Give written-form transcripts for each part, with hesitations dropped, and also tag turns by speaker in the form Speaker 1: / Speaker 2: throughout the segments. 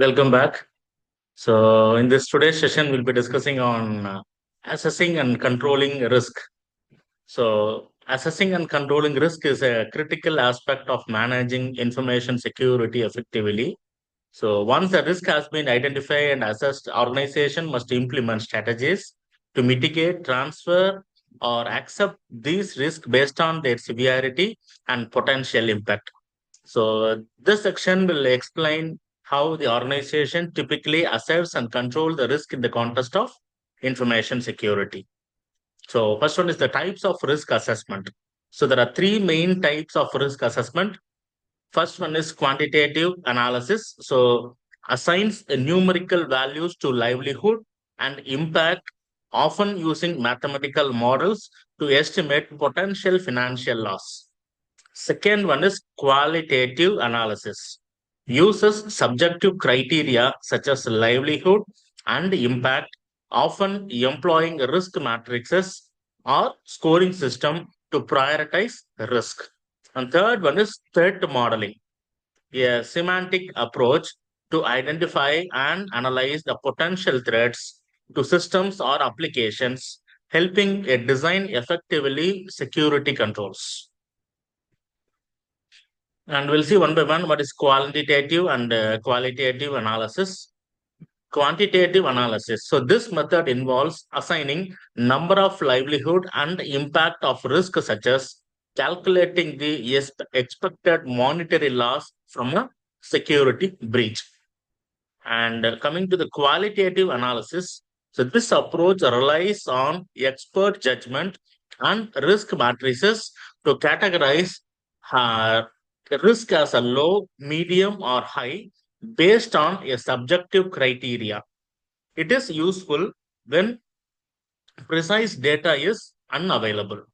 Speaker 1: Welcome back. So, in this today's session, we'll be discussing on assessing and controlling risk. So, assessing and controlling risk is a critical aspect of managing information security effectively. So, once the risk has been identified and assessed, organization must implement strategies to mitigate, transfer, or accept these risks based on their severity and potential impact. So this section will explain how the organization typically assess and control the risk in the context of information security. So first one is the types of risk assessment. So there are three main types of risk assessment. First one is quantitative analysis. So assigns numerical values to livelihood and impact, often using mathematical models to estimate potential financial loss. Second one is qualitative analysis. Uses subjective criteria such as livelihood and impact, often employing risk matrices or scoring system to prioritize risk. And third one is threat modeling, a semantic approach to identify and analyze the potential threats to systems or applications, helping a design effectively security controls. And we'll see one by one what is quantitative and qualitative analysis. Quantitative analysis. So this method involves assigning number of livelihood and impact of risk such as calculating the expected monetary loss from a security breach. And coming to the qualitative analysis, so this approach relies on expert judgment and risk matrices to categorize uh, risk as a low, medium, or high based on a subjective criteria. It is useful when precise data is unavailable.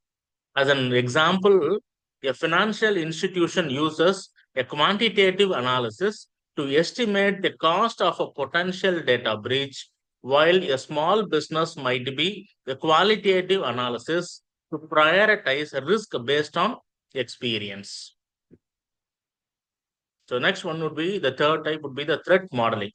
Speaker 1: As an example, a financial institution uses a quantitative analysis to estimate the cost of a potential data breach, while a small business might be a qualitative analysis to prioritize risk based on experience. So next one would be the third type would be the threat modeling.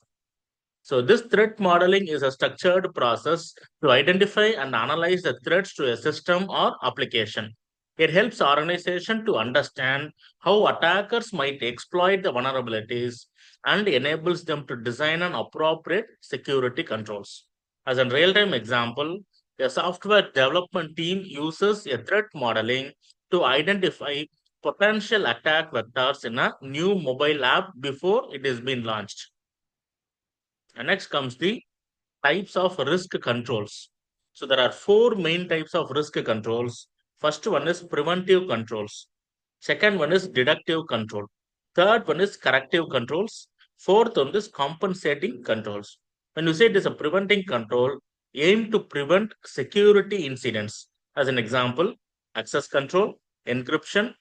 Speaker 1: So this threat modeling is a structured process to identify and analyze the threats to a system or application. It helps organization to understand how attackers might exploit the vulnerabilities and enables them to design an appropriate security controls. As a real-time example, a software development team uses a threat modeling to identify potential attack vectors in a new mobile app before it is being launched. And next comes the types of risk controls. So there are four main types of risk controls. First one is preventive controls. Second one is deductive control. Third one is corrective controls. Fourth one is compensating controls. When you say it is a preventing control, aim to prevent security incidents. As an example, access control, encryption,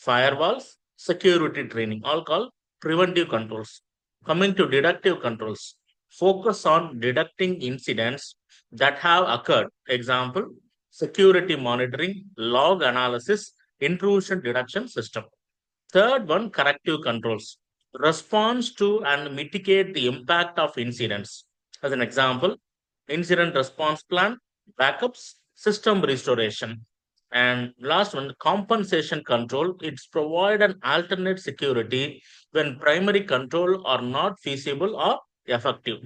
Speaker 1: firewalls, security training, all called preventive controls. Coming to deductive controls, focus on deducting incidents that have occurred. Example, security monitoring, log analysis, intrusion detection system. Third one, corrective controls. Response to and mitigate the impact of incidents. As an example, incident response plan, backups, system restoration. And last one, compensation control. It's provide an alternate security when primary control are not feasible or effective.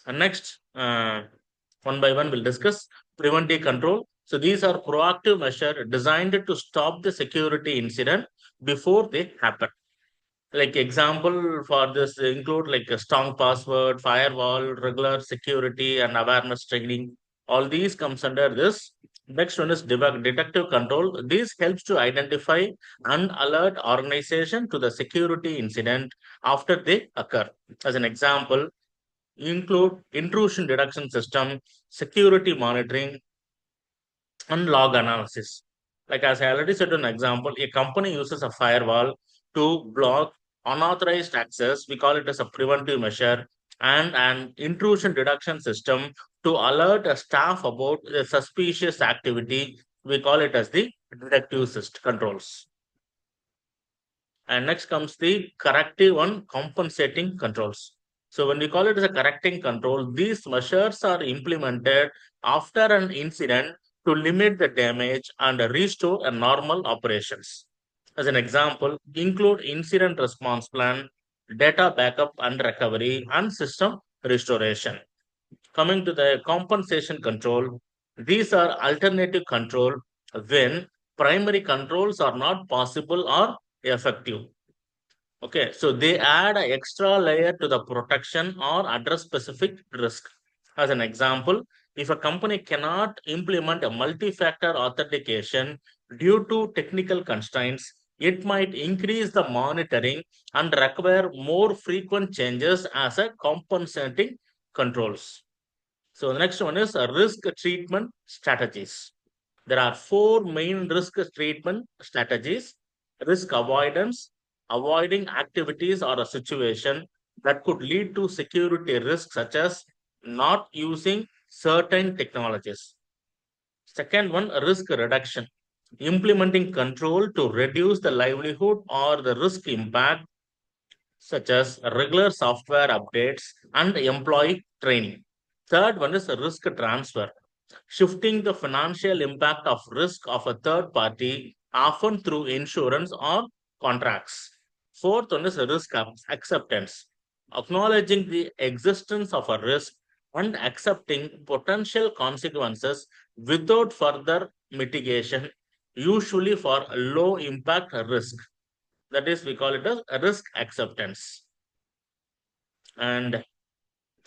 Speaker 1: And next, one by one, we'll discuss preventive control. So these are proactive measures designed to stop the security incident before they happen. Like example for this include like a strong password, firewall, regular security and awareness training. All these comes under this. Next one is detective control. This helps to identify and alert organization to the security incident after they occur. As an example, include intrusion detection system, security monitoring, and log analysis. Like as I already said an example, a company uses a firewall to block unauthorized access. We call it as a preventive measure, and an intrusion detection system to alert a staff about the suspicious activity. We call it as the detective controls. And next comes the corrective and compensating controls. So when we call it as a correcting control, these measures are implemented after an incident to limit the damage and restore a normal operations. As an example, include incident response plan, data backup and recovery, and system restoration. Coming to the compensation control, these are alternative control when primary controls are not possible or effective. Okay, so they add an extra layer to the protection or address specific risk. As an example, if a company cannot implement a multi-factor authentication due to technical constraints, it might increase the monitoring and require more frequent changes as a compensating controls. So the next one is risk treatment strategies. There are four main risk treatment strategies: risk avoidance, avoiding activities or a situation that could lead to security risks, such as not using certain technologies. Second one, risk reduction, implementing control to reduce the livelihood or the risk impact, such as regular software updates and employee training. Third one is risk transfer, shifting the financial impact of risk of a third party, often through insurance or contracts. Fourth one is risk acceptance, acknowledging the existence of a risk and accepting potential consequences without further mitigation, usually for low impact risk. That is, we call it as a risk acceptance. And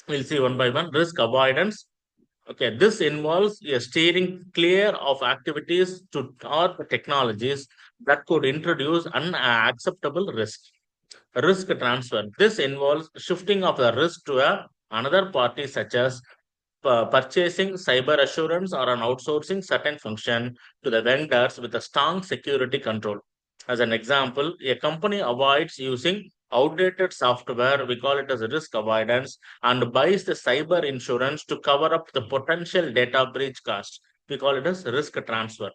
Speaker 1: we'll see one by one. Risk avoidance. Okay, this involves a steering clear of activities to or technologies that could introduce unacceptable risk. Risk transfer. This involves shifting of the risk to another party, such as purchasing cyber assurance or an outsourcing certain function to the vendors with a strong security control. As an example, a company avoids using outdated software, we call it as a risk avoidance, and buys the cyber insurance to cover up the potential data breach cost. We call it as risk transfer.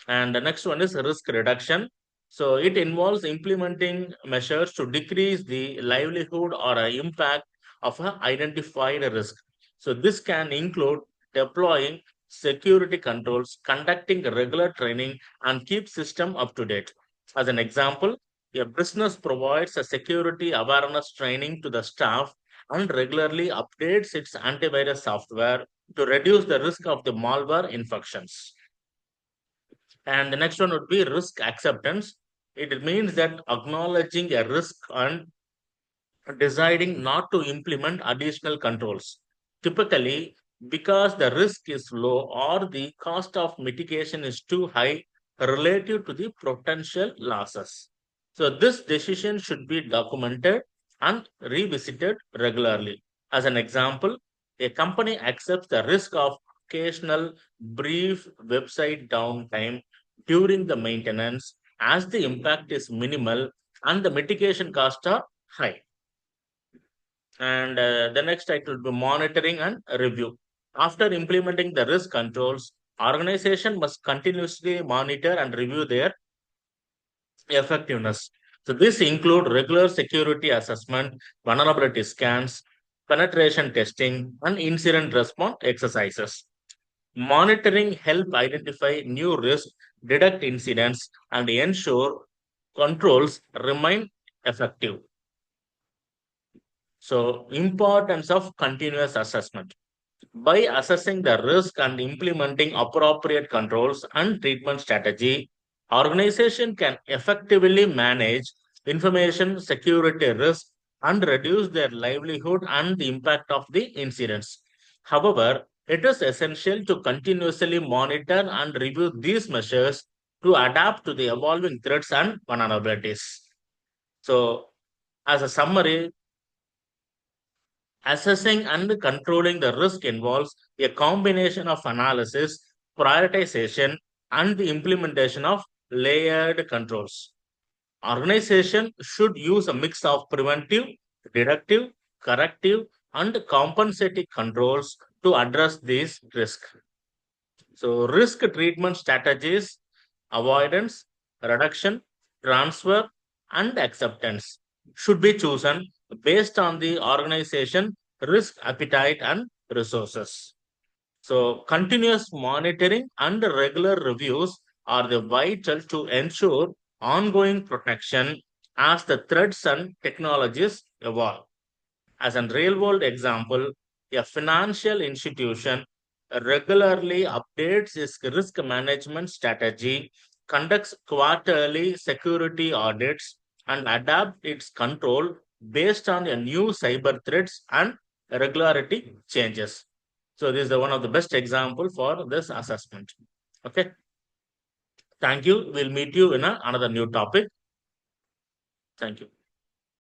Speaker 1: And the next one is risk reduction. So it involves implementing measures to decrease the livelihood or impact of an identified risk. So this can include deploying security controls, conducting regular training, and keep system up to date. As an example, a business provides a security awareness training to the staff and regularly updates its antivirus software to reduce the risk of the malware infections. And the next one would be risk acceptance. It means that acknowledging a risk and deciding not to implement additional controls. Typically, because the risk is low or the cost of mitigation is too high relative to the potential losses. So, this decision should be documented and revisited regularly. As an example, a company accepts the risk of occasional brief website downtime during the maintenance, as the impact is minimal and the mitigation costs are high. And the next title will be monitoring and review. After implementing the risk controls, organization must continuously monitor and review their effectiveness. So this include regular security assessment, vulnerability scans, penetration testing, and incident response exercises. Monitoring help identify new risks, detect incidents, and ensure controls remain effective. So, importance of continuous assessment. By assessing the risk and implementing appropriate controls and treatment strategy, organization can effectively manage information security risk and reduce their livelihood and the impact of the incidents. However, it is essential to continuously monitor and review these measures to adapt to the evolving threats and vulnerabilities. So, as a summary, assessing and controlling the risk involves a combination of analysis, prioritization, and the implementation of layered controls. Organization should use a mix of preventive, deductive, corrective, and compensating controls to address these risks. So, risk treatment strategies, avoidance, reduction, transfer, and acceptance should be chosen based on the organization risk appetite and resources. So, continuous monitoring and regular reviews are the vital to ensure ongoing protection as the threats and technologies evolve. As a real world example, a financial institution regularly updates its risk management strategy, conducts quarterly security audits, and adapts its control based on a new cyber threats and regularity changes. So this is one of the best example for this assessment. Okay. Thank you. We'll meet you in another new topic. Thank you.